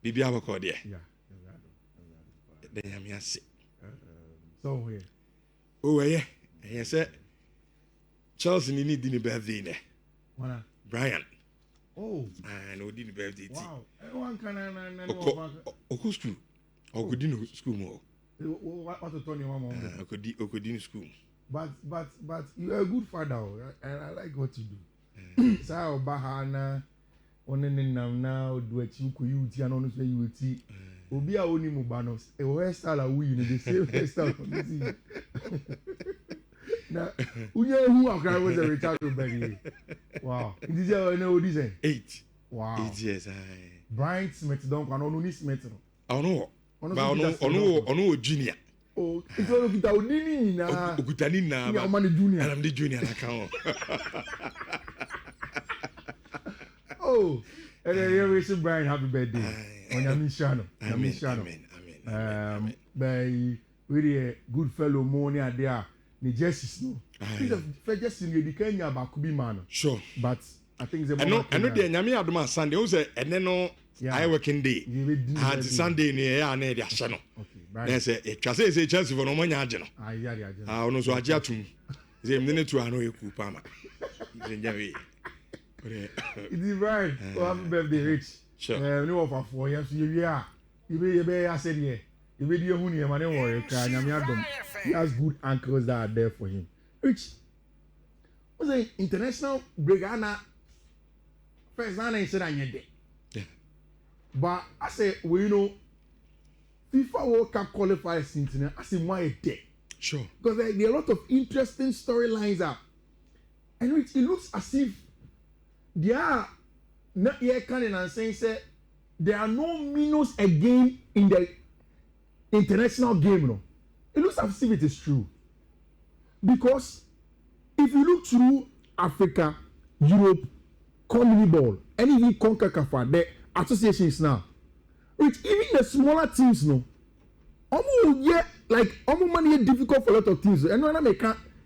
Bibi abako there. Yeah. Then I'm here sick. So here. Oh yeah. Yes, sir. Chelsea need the birthday there. Wanna? Brian. Oh. I know the birthday. Wow. Everyone can Oko school. Oko dino school more. What to Tony one more? Oko dino school. But you're a good father, and I like what you do. So Bahana, now do a chinku you tea and honestly you tea. Obi a oni mubanos. A hairstyle we the same hairstyle. Now, who are going with a retired baby? Wow. It is no design. 8. Wow. 8 years. Brian Smith don't can only Smith. I know. Ono junior. Oh, it's all Okutani na. Okutani na. Yeah, man junior. And I'm the junior na kan. Oh, and then we say Brian happy birthday. On Yamishano. Amen. By really a good fellow morning there. The jerseys no. The jerseys in the Kenya about could be man. Sure. But I think the I know the Nyame adoma Sunday o say ene no I working day. And Sunday ni ya na dia hye no. Okay. Right. Say e twa say Chelsea for no manya age no. Ah yeah. Ah ono so age atum. Say me ne to ano e ku pa ma. Njawe. It is right. Oh, happy birthday Rich. Sure. No offer for you so you are. You be said here. You be the one here man worry cry Nyame adom. He has good anchors that are there for him. Rich. Was an international brigana first now I said I need yeah. But I say well, you know FIFA World Cup qualifiers since I say why a day. Sure. Because there are a lot of interesting storylines up. And it looks as if they are not yet coming and saying say there are no minnows again in the international game. No. It looks as if it is true. Because if you look through Africa, Europe, CONMEBOL, and even CONCACAF, the associations now, which even the smaller teams, no, money difficult for a lot of teams. And when I make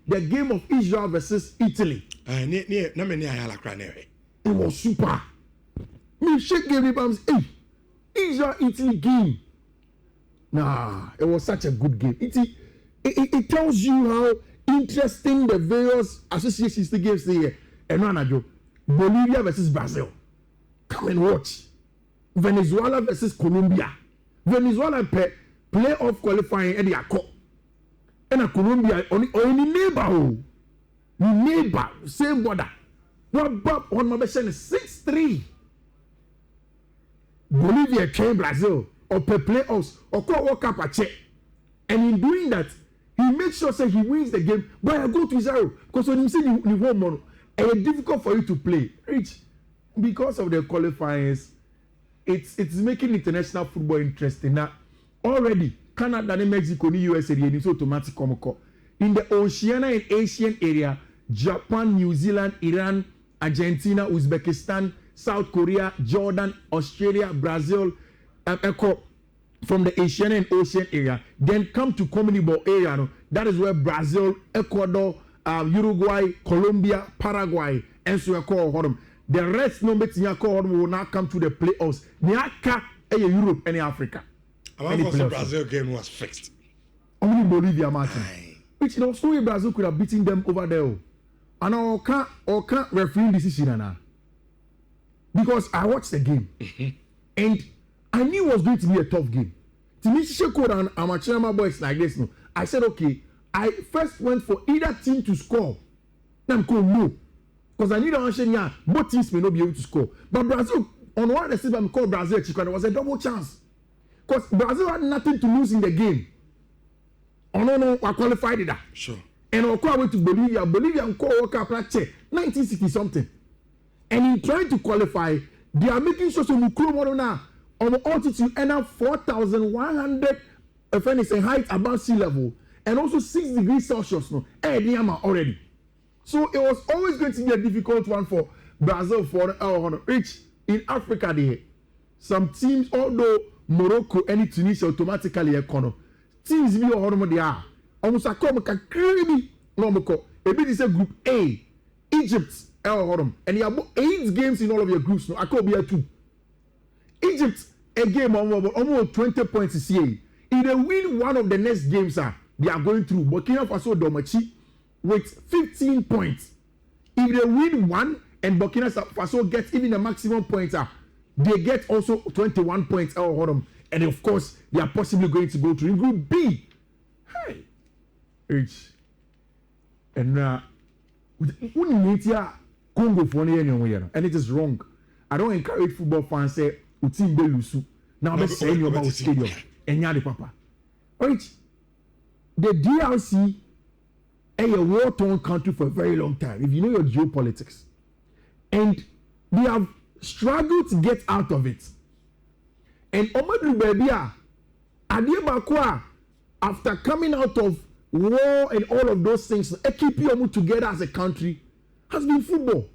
the game of Israel versus Italy, it was super. Me shake game bombs. Hey, Israel Italy game. Nah, it was such a good game. It tells you how interesting the various associations the games there. And no, Bolivia versus Brazil. Come and watch. Venezuela versus Colombia. Venezuela playoff qualifying and they are caught. And Colombia only neighbor, same border. What Bob on my best 6-3. Bolivia came Brazil or playoffs or World Cup a check. And in doing that, he makes sure say he wins the game. But I go to Israel because when you say you won more, it's difficult for you to play. Rich, because of the qualifiers, it's making international football interesting. Now, already Canada and Mexico and USA is automatic come. In the Oceania and Asian area, Japan, New Zealand, Iran, Argentina, Uzbekistan, South Korea, Jordan, Australia, Brazil, from the Asian and Ocean area, then come to CONMEBOL area. No? That is where Brazil, Ecuador, Uruguay, Colombia, Paraguay, and so on. The rest will now come to the playoffs. Niaka, Europe, and Africa. The Brazil game was fixed. Only Bolivia, Martin. Which in Australia, Brazil could have beaten them over there. And I can't referee decision now. Because I watched the game. And I knew it was going to be a tough game. To me, Sheko and amateur boys like this. No. I said, okay, I first went for either team to score. Then I'm going no. Because I need to understand, both teams may not be able to score. But Brazil, on one of the I'm called Brazil, it was a double chance. Because Brazil had nothing to lose in the game. Oh no, I qualified it. Sure. And I went to Bolivia. Bolivia and World Cup 1960 something. And in trying to qualify, they are making sure so Mukuru now on altitude and now 4,100 height above sea level and also 6 degrees Celsius already. So it was always going to be a difficult one for Brazil for which in Africa there. Some teams, although Morocco and Tunisia automatically teams be they are almost a come crazy no maybe this is group A, Egypt. And you have 8 games in all of your groups. No, I could be a 2. Egypt a game almost 20 points this year. If they win one of the next games, they are going through. Burkina Faso Domachi with 15 points. If they win one and Burkina Faso gets even the maximum points, they get also 21 points. And of course, they are possibly going to go to Group B. Hey, H. And Congo for and it is wrong. I don't encourage football fans say team Belusu. Now let's say you about stadium and yadi papa. Right? The DRC is a war-torn country for a very long time. If you know your geopolitics, and they have struggled to get out of it. And Omadou Babia, Adibakwa, after coming out of war and all of those things, keep you together as a country, has been football.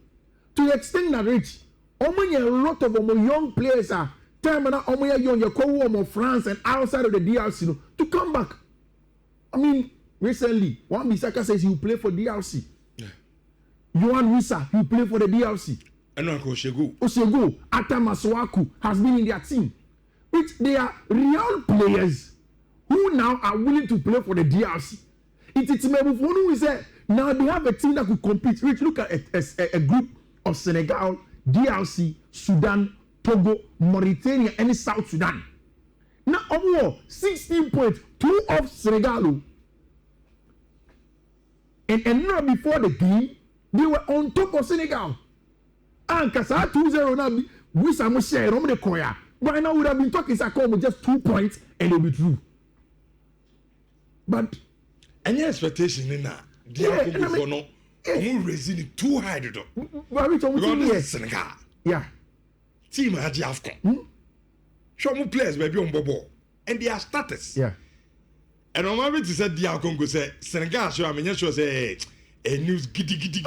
To the extent that rich, a lot of young players are time and young France and outside of the DRC to come back. I mean, recently, Wan Bissaka says he will play for DRC. Yeah. Yohan Wissa, he will play for the DRC. And Uncle Oshego, Atta Masuaku has been in their team. Which they are real players who now are willing to play for the DRC. It's who is there. Now they have a team that could compete. Which look at a group of Senegal, DRC, Sudan, Togo, Mauritania, and South Sudan. Now, 16 points, 2 of Senegal. And now before the game, they were on top of Senegal. And Kasa 2-0 now, we some share on the Koya. Right now, we would have been talking with just 2 points and they'll be through. But any expectation in that? I'm raising it too high. Senegal. Yeah. Team Haji Afcon. Show me players maybe on Bobo. And their status. Yeah. And on my way to say the Congo say Senegal show I mean sure say a news giddy.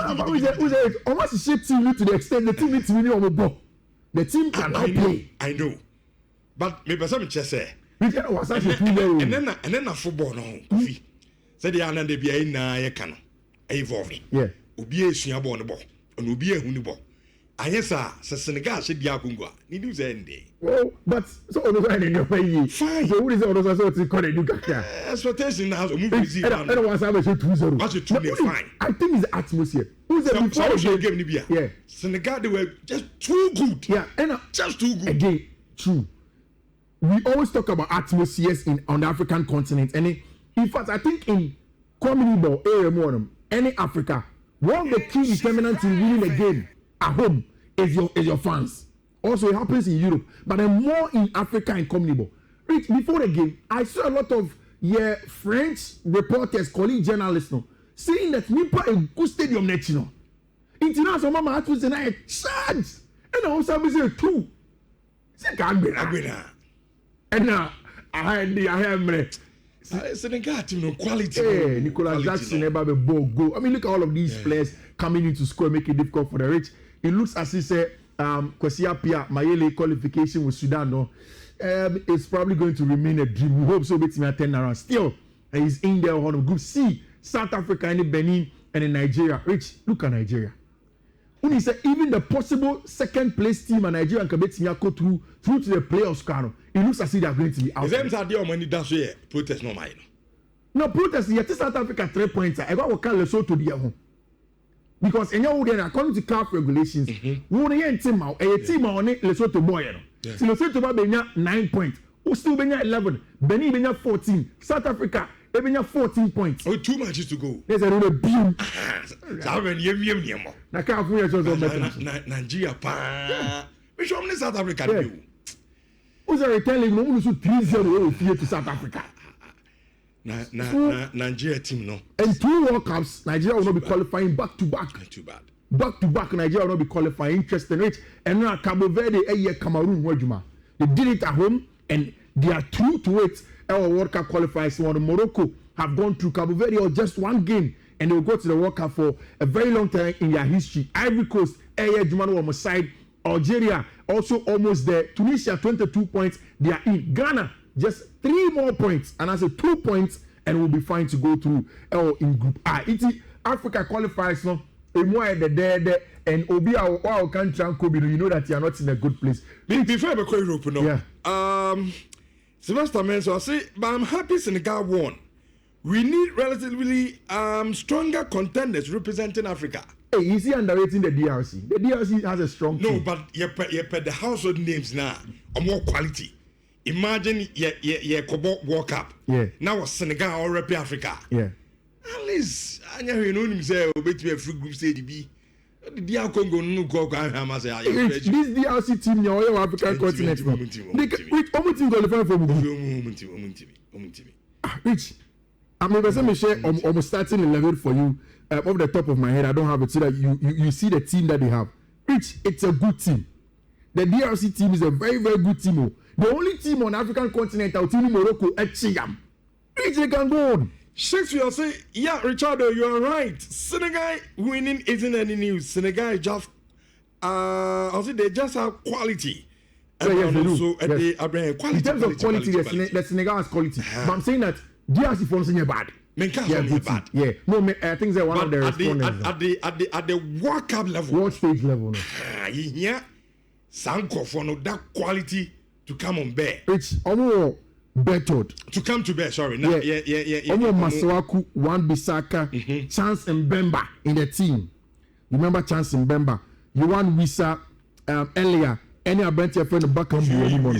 Almost a shit team to the extent the team needs to win on the ball. The team cannot play. I know. But maybe some just say. And then a football no. Said the Anna de Bia na ye can evolve. Yeah. Obi e sua ball no ball. And obi e hu ni ball. Ayesa se Senegal she dia Congo. Ni do say ndey. Oh, but so on the line in your way. Fine. So what is all those sorts of call it? Expectation now so move easy. I don't want to have a 2-0. What's it 2 fine. I think it's the atmosphere. Who's the before game ni bia? Yeah. Senegal they were just too good. Yeah, and just too good. Again, true. We always talk about atmospheres on the African continent, and in fact, I think in comedy ball, any Africa, one of the key determinants in winning a game at home is your fans. Also, it happens in Europe, but more in Africa and comedy ball. Rich, before the game, I saw a lot of French reporters, colleague journalists, saying that Nipa a good stadium next, International mama had to say na charge, and also say 2. Say can't be that. And now I have Senegal team no quality. Hey, Nicolas Jackson never be ball go. I mean, look at all of these players coming into score, making it difficult for the rich. It looks as if Kwesi Appiah Mayele qualification with Sudan. No, it's probably going to remain a dream. We hope so. But he's 10 around. Still, he's in there on Group C, South Africa, and Benin, and in Nigeria. Rich, look at Nigeria. When he said even the possible second place team and Nigeria can bet go through to the playoffs, it looks as if they are going to be out. Is them that your money that's where protest no mind? No protest. Yet South Africa 3 points. I got to call Lesotho the home because according to CAF regulations, we want to team out. A team on Lesotho boy. So Lesotho be 9 points. Who still be 11? Benin be 14. South Africa. They have 14 points. Oh, 2 matches to go. There's a little beam. Nigeria, pa. We show them South Africa. Who's a telling no 3-0 here to South Africa? Nigeria team, no. And 2 World Cups, Nigeria will not be qualifying back to back. Too bad. Back to back, Nigeria will not be qualifying. Interesting, rich. And now Cabo Verde, Cameroon, they did it at home, and they are true to it. Our World Cup qualifiers, one Morocco have gone through Cabo Verde or just 1 game, and they will go to the World Cup for a very long time in their history. Ivory Coast, Jumano on the side. Algeria also almost there. Tunisia 22 points. They are in. Ghana just 3 more points, and I say 2 points, and we'll be fine to go through in Group I. Africa qualifiers no. and Obi our country and Kobe, you know that you are not in a good place. Before we go Europe, no. Yeah. Sylvester Menso, I say, but I'm happy Senegal won. We need relatively stronger contenders representing Africa. Hey, you see underrating the DRC. The DRC has a strong team. No, but you put the household names now are more quality. Imagine Kobo World Cup. Yeah. Now Senegal or Rep Africa. Yeah. At least I know him say Betway free group stage B. The DR Congo no go this DRC team now all African continent. Which almost team qualify for Which I mean, share almost starting 11 for you. Off the top of my head, I don't have it so that you see the team that they have. Which it's a good team. The DRC team is a very, very good team. The only team on African continent out in Morocco at Chiam. Which they can go on. Shakespeare say, yeah, Richardo, you are right. Senegal winning isn't any news. Senegal just they just have quality. Yes, also yes. Quality. In terms of quality, the Senegal has quality. But I'm saying that DRC for something bad. Bad. Yeah. No, I think they're one of the respondents. At the World Cup level. World stage level. No. Yeah. Sanko for no that quality to come on bear. It's almost bettered. To come to bear, sorry. Yeah. Almost Maswaku, Wan Bissaka, Chance Mbemba in the team. Remember Chance Mbemba? You want Wisa earlier. Any about your friend back on board. But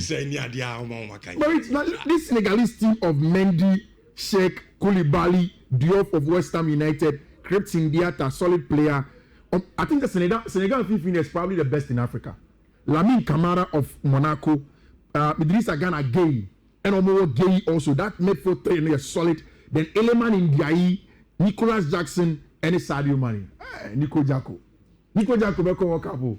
it's not this Senegalese team of Mendy, Sheikh, Koulibaly, Diop of West Ham United, Crepes Indiata, solid player. I think the Senegal Fiifi is probably the best in Africa. Lamine Camara of Monaco, Idrissa Gana Gay, and Omo Gay also. That midfield three is solid. Then Eleman Ndiaye, Nicolas Jackson, and Sadio Mane. Nico Jacko Beko Wakapo.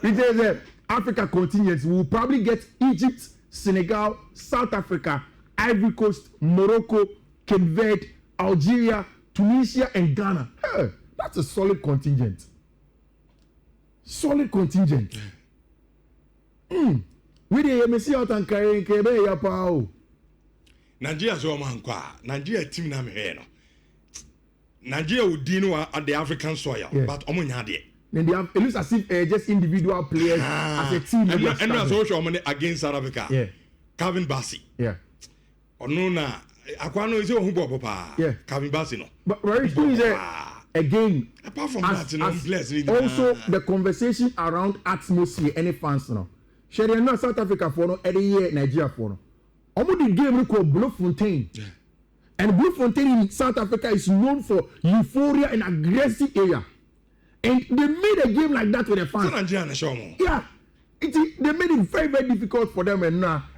It is Africa continent. We will probably get Egypt, Senegal, South Africa, Ivory Coast, Morocco, Cape Verde, Algeria, Tunisia, and Ghana. Hey, that's a solid contingent. Solid contingent. We dey see out and carry kebe ya pao. Nigeria so mankwa. Nigeria team na me no. Nigeria would dino at the African soil, but omunya de. Then they have it looks as if just individual players as a team. And as also against South Africa. Yeah. Calvin Bassey. Yeah. Ono na akwano is who bobo pa. Yeah. Calvin Bassey no. But very soon is again. Apart from that, also the conversation around atmosphere, any fans no. Share no South Africa for no every year Nigeria for no. Omo the game called Bloemfontein. Yeah. And Bloemfontein in South Africa is known for euphoria and aggressive area. And they made a game like that with the fans. Yeah. They made it very, very difficult for them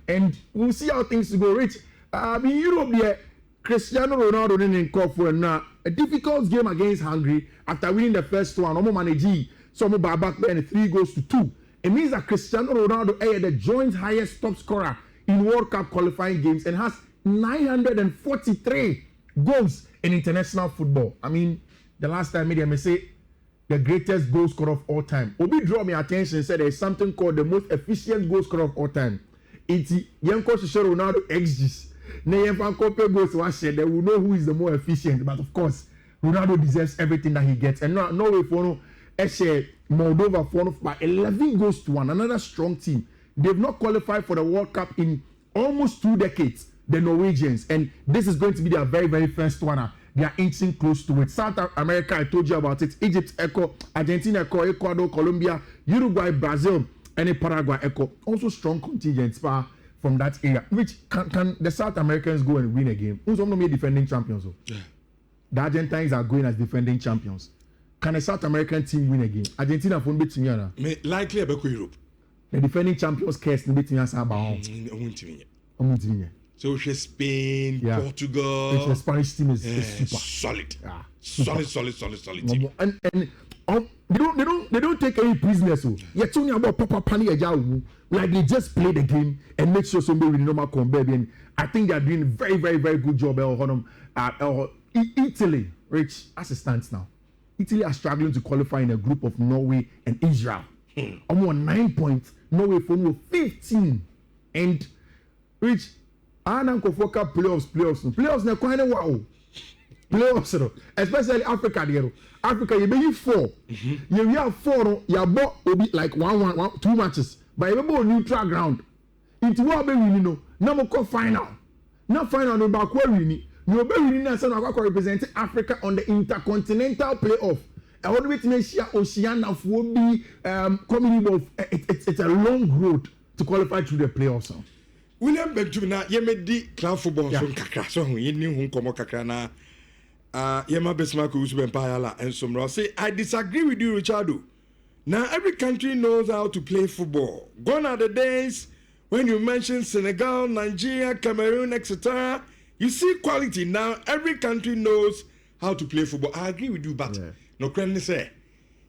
and we'll see how things go. Rich. In Europe, there, Cristiano Ronaldo didn't call for a difficult game against Hungary after winning the first one. Omo managed some back there and 3-2. It means that Cristiano Ronaldo is the joint highest top scorer in World Cup qualifying games and has 943 goals in international football. I mean, the last time media may say the greatest goal scorer of all time. Obi draw my attention and said there is something called the most efficient goal scorer of all time. It's Yanko Ronaldo XGs. They will know who is the more efficient, but of course, Ronaldo deserves everything that he gets. And no way for no Moldova for by 11 goals to 1. Another strong team. They've not qualified for the World Cup in almost 2 decades. The Norwegians, and this is going to be their very, very first one. They are inching close to it. South America, I told you about it. Egypt, Echo, Argentina, Echo, Ecuador, Colombia, Uruguay, Brazil, and Paraguay, Echo. Also strong contingents from that area. Which can the South Americans go and win a game? Who's going to be defending champions? Yeah. The Argentines are going as defending champions. Can a South American team win a game? Argentina for beat me. Likely about Europe. The defending champions case beat me as about. So Spain, Portugal. The Spanish team is super solid. Yeah. Solid team. And they don't take any prisoners. You're talking about Papa Pani Ajau. Like they just play the game and make sure somebody with normal combat. And I think they are doing a very, very, very good job. Italy, Rich, as it stands now, Italy are struggling to qualify in a group of Norway and Israel. Almost 9 points. Norway for 15. And Rich, I don't go for playoffs. Playoffs na quite wow. playoffs no especially Africa there Africa you be 4 you have 4 you bought obi like one 2 matches but you be on neutral ground into what be winning no na mo call final na final no ba kwa winning no be winning na say no akwa represent Africa on the intercontinental playoff I want to be Oceania for be coming of it's a long road to qualify through the playoffs. William Benjamin na yemedi club football so kakra so hu yeni hu komo kakra na yema besma ko usu empire la ensomro say I disagree with you Richardo. Now every country knows how to play football. Gone are the days when you mention Senegal, Nigeria, Cameroon, etc. You see quality now. Every country knows how to play football. I agree with you, but no can say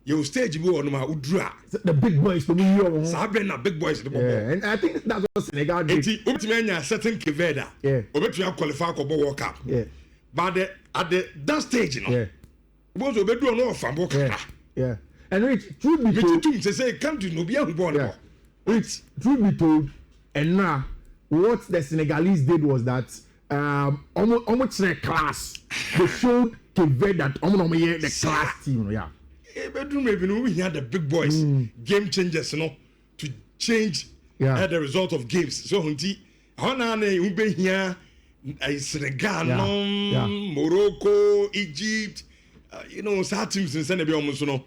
you stage go on my udra. The big boys to me, Sabena big boys. And I think that's what Senegal did. Ultimately, certain Keveda. Yeah. Obetria qualify for World Cup. Yeah. But at that stage, you know. Yeah. Was Obedu no from World Cup. Yeah. And Rich, truth be told, say country no be born. Rich, truth be told, and now what the Senegalese did was that almost their class. They showed Keveda that the class team. Yeah. Bedroom maybe we had the big boys, game changers, you know, to change the result of games. So hunti, honane ube here, Senegal, Morocco, Egypt, you know, some teams in Senegal almost you know,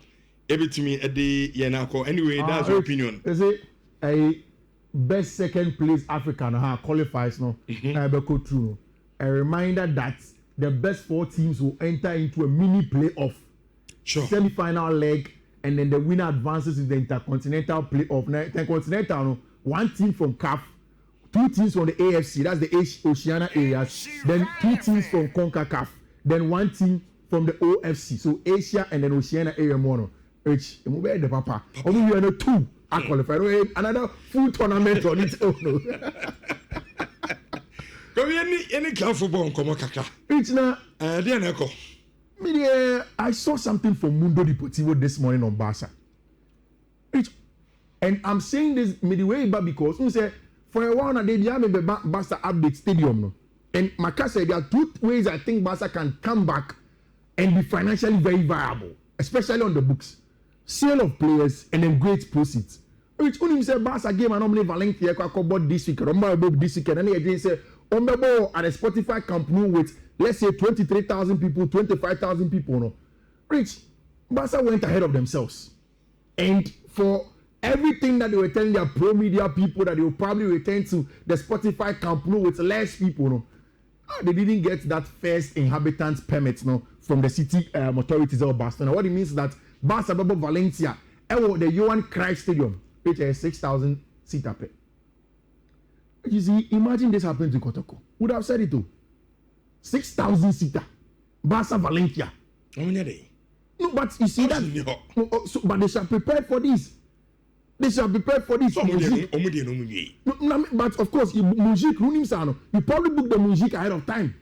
every team at the Yanako. Anyway, that's your opinion. Is it a best second place African qualifies no? Go through. A reminder that the best 4 teams will enter into a mini playoff. Sure. Semi-final leg, and then the winner advances in the intercontinental playoff. Intercontinental, no, 1 team from CAF, 2 teams from the AFC, that's the Oceania areas, then 2 teams from CONCACAF, then 1 team from the OFC, so Asia and then Oceania area more. Which the papa. Only you are 2 are qualified. Another full tournament on its own. Come any club football come kakra. Which now there I saw something from Mundo Deportivo this morning on Barca. And I'm saying this midway back because you say for a while now they have a Barca update stadium. No? And Maka said there are 2 ways I think Barca can come back and be financially very viable, especially on the books. Sale of players and then great proceeds. Which only say Barca game and normally Valencia bought this week, this weekend, and they say at a Spotify company with let's say 23,000 people, 25,000 people. No, Rich, Barca went ahead of themselves, and for everything that they were telling their pro media people that they will probably return to the Spotify company with less people. No, they didn't get that first inhabitants permit. No, from the city authorities of Barcelona. What it means is that Barca, Valencia, the Johan Cruyff Stadium, which is 6,000 seater. You see, imagine this happened to Kotoko. Would have said it too. 6,000 seater. Barca Valencia. No, but you see that. But they shall prepare for this. They shall prepare for this. But of course, you probably book the music ahead of time.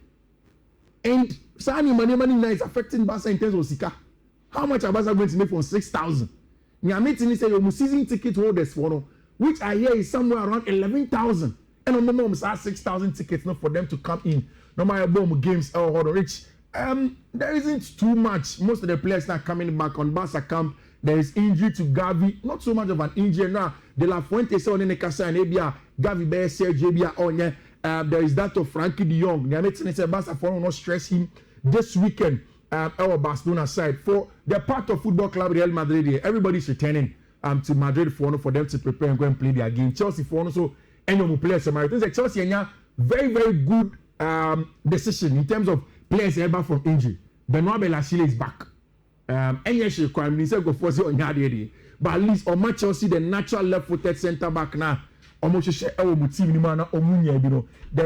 And Sani money is affecting Barca in terms of Sika. How much are Barca going to make from 6,000? Nyamiti say your season ticket holders for which I hear is somewhere around 11,000. And on the moment, 6,000 tickets not for them to come in. No matter bomb games or rich. There isn't too much. Most of the players are coming back on Barca camp. There is injury to Gavi. Not so much of an injury now. De La Fuente saw in the Casa and Abia. Gavi Bear, Sergio Bia Onye. There is that of Frankie de Jong. Nyamiti say Barca for not stress him this weekend. Our Barcelona side for the part of football club Real Madrid. Everybody's returning to Madrid for them to prepare and go and play their game. Chelsea for also any of the players. Chelsea and very very good decision in terms of players ever from injury. Benoit Bellachile is back. And yes, she can go for on Yadi. But at least on Chelsea, the natural left-footed centre back now. There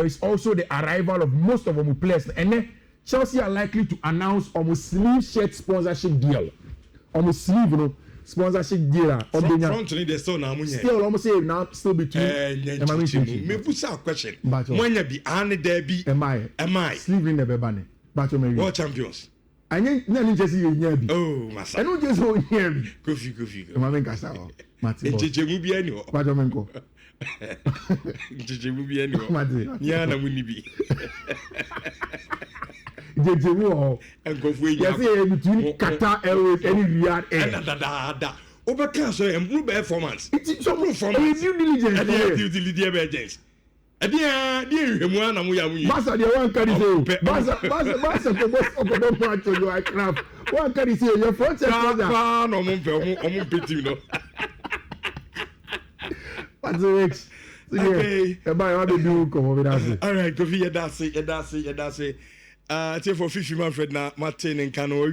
is also the arrival of most of the players, and then Chelsea are likely to announce almost sleeve shirt sponsorship deal. Almost sleeve, sponsorship deal. Front they still almost say now still between. Me put a question. When you be Anne Derby, am I? Sleeve in the bebane. World champions. I didn't just see you near me. Oh, my son. I don't just go near me. Kofi. Mama Kasa. Mati. Jejemubi anyo. Bajomenko. Jejemubi anyo. Mati. Nyana munibi. jejewu and go for you. Yes, between Qatar Airways and Riyadh Air. And Overcast and blue performance. It's some performance. Due diligence. Due diligence. Dear one, Basa, the one can say, Basa, you are crap. One can say, your front What's the next? Okay. All right, go for that's it. For Fiifi Manfred now, Martin and Cano,